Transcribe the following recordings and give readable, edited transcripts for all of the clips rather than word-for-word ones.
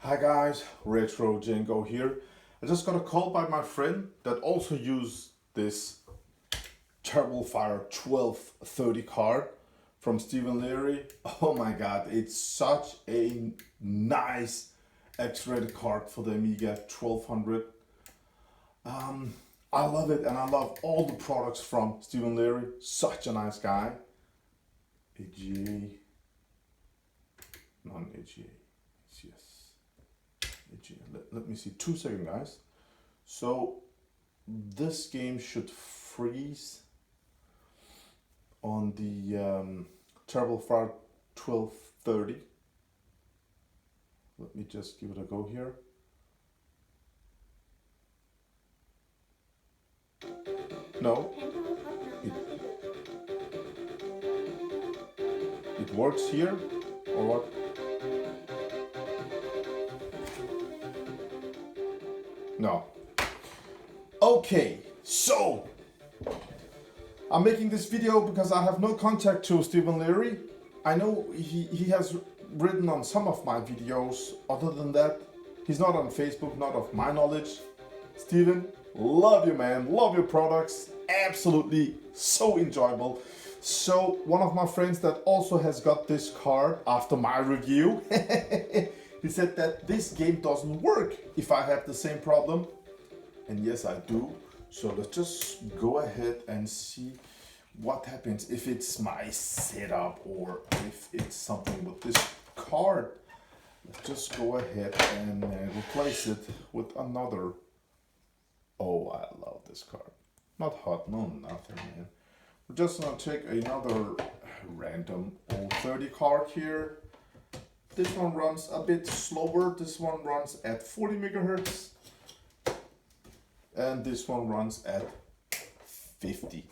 Hi guys, Retro Django here. I just got a call by my friend that also used this Terrible Fire 1230 card from Stephen Leary. Oh my god, it's such a nice X-rated card for the Amiga 1200. I love it, and I love all the products from Stephen Leary. Such a nice guy. AGA, non-AGA, yes. Let me see, 2 seconds guys. So this game should freeze on the Terrible Fire 1230. Let me just give it a go here. No, it works here, or what? No. Okay, so I'm making this video because I have no contact to Stephen Leary. I know he has written on some of my videos. Other than that, he's not on Facebook, not of my knowledge. Stephen, love you man, love your products, absolutely so enjoyable. So one of my friends that also has got this card after my review, he said that this game doesn't work if I have the same problem. And yes, I do. So let's just go ahead and see what happens if it's my setup or if it's something with this card. Let's just go ahead and replace it with another. Oh, I love this card. Not hot, no nothing, man. We're just gonna take another random 030 card here. This one runs a bit slower. This one runs at 40 megahertz. And this one runs at 50.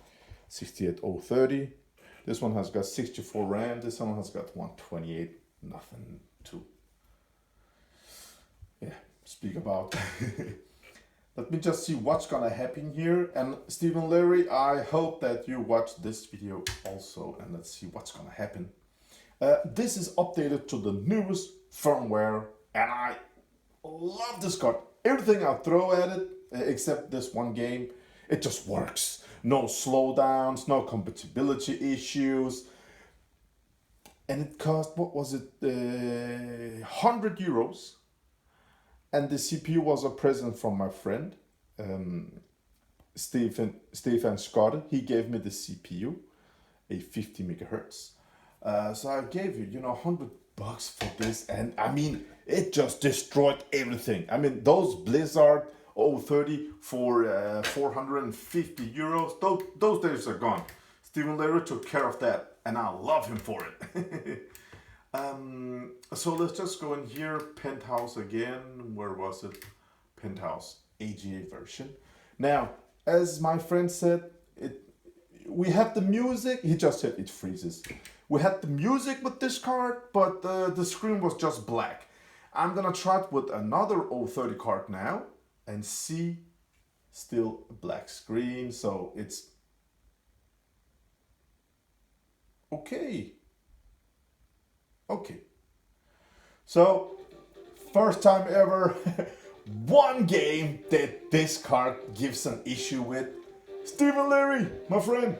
68030. This one has got 64 RAM. This one has got 128. Nothing to speak about. Let me just see what's gonna happen here. And Stephen Leary, I hope that you watch this video also, and let's see what's gonna happen. This is updated to the newest firmware, and I love this card. Everything I throw at it, except this one game, it just works. No slowdowns, no compatibility issues. And it cost, what was it, 100 euros. And the CPU was a present from my friend, Stefan Scott. He gave me the CPU, a 50 megahertz. So I gave you, $100 for this, and I mean, it just destroyed everything. I mean, those Blizzard 030 for 450 euros, those days are gone. Stephen Leary took care of that, and I love him for it. So let's just go in here, Penthouse again. Where was it? Penthouse AGA version. Now, as my friend said, we had the music. He just said it freezes. We had the music with this card, but the screen was just black. I'm gonna try it with another 030 card now and see, still a black screen, so it's okay. Okay. So, first time ever, one game that this card gives an issue with. Stephen Leary, my friend.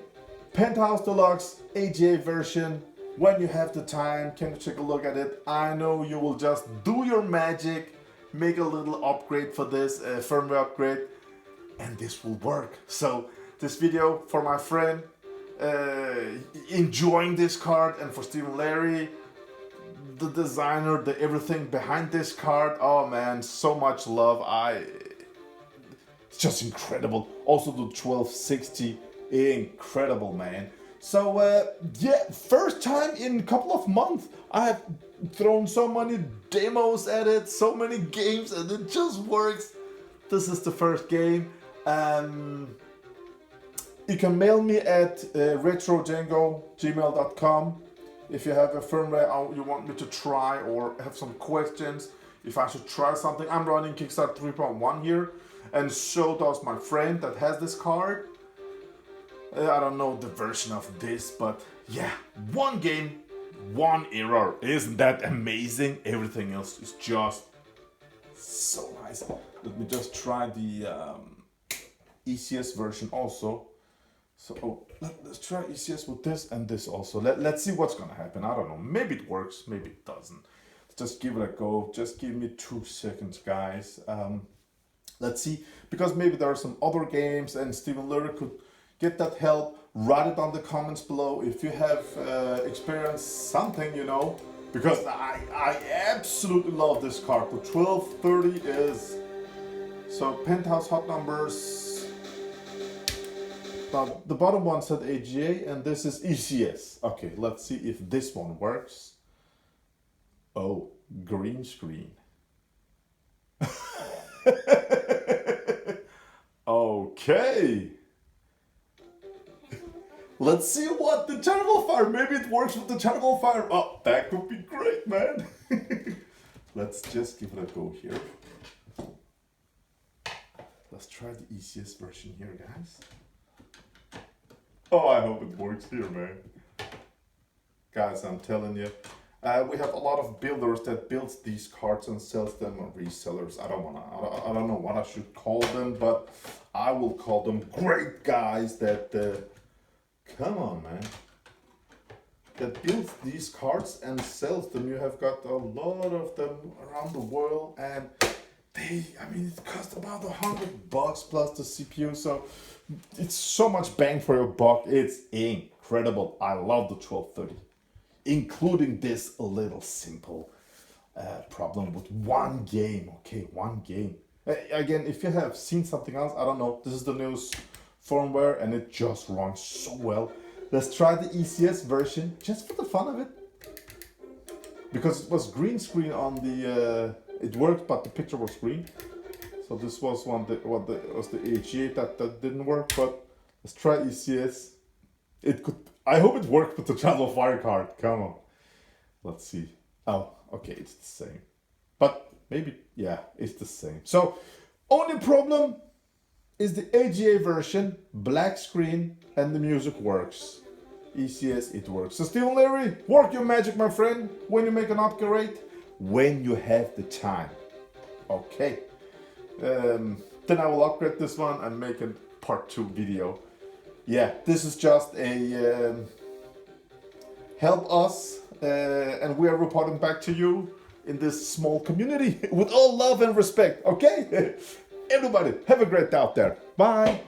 Penthouse Deluxe AGA version. When you have the time, can you take a look at it? I know you will just do your magic, make a little upgrade for this firmware upgrade, and this will work. So this video for my friend enjoying this card, and for Stephen Leary, the designer, the everything behind this card. Oh man, so much love. It's just incredible. Also the 1260. Incredible, man. So first time in a couple of months I have thrown so many demos at it, so many games, and it just works. This is the first game. You can mail me at retrodjango@gmail.com if you have a firmware you want me to try or have some questions if I should try something. I'm running Kickstarter 3.1 here, and so does my friend that has this card. I don't know the version of this, but yeah, one game, one error. Isn't that amazing? Everything else is just So nice. Let me just try the ECS version also. So let's try ECS with this and this also. Let's see what's gonna happen. I don't know. Maybe it works, maybe it doesn't. Just give it a go. Just give me 2 seconds, guys. Let's see, because maybe there are some other games and Stephen Leary could get that help. Write it on the comments below if you have experienced something, you know, because I absolutely love this card. The 1230 is, so Penthouse hot numbers, the bottom one said AGA and this is ECS. Okay, let's see if this one works. Oh, green screen. Okay. Let's see what the Terrible Fire. Maybe it works with the Terrible Fire. Oh, that could be great, man. Let's just give it a go here. Let's try the ECS version here, guys. Oh, I hope it works here, man. Guys, I'm telling you. We have a lot of builders that builds these cards and sells them on resellers. I don't know what I should call them, but I will call them great guys that, come on, man, that builds these cards and sells them. You have got a lot of them around the world, and it costs about $100 plus the CPU, so it's so much bang for your buck. It's incredible. I love the 1230. Including this little simple problem with one game. Okay, one game. Again, if you have seen something else, I don't know. This is the newest firmware and it just runs so well. Let's try the ECS version just for the fun of it. Because it was green screen on the, it worked, but the picture was green. So this was was the AGA that didn't work, but let's try ECS. It could. I hope it worked with the Trouble Fire card. Come on. Let's see. Oh, okay, it's the same. But maybe, yeah, it's the same. So, only problem is the AGA version, black screen, and the music works. ECS, it works. So, Stephen Leary, work your magic, my friend, when you make an upgrade, when you have the time. Okay. Then I will upgrade this one and make a part 2 video. Yeah, this is just a help us, and we are reporting back to you in this small community with all love and respect, okay? Everybody, have a great day out there. Bye.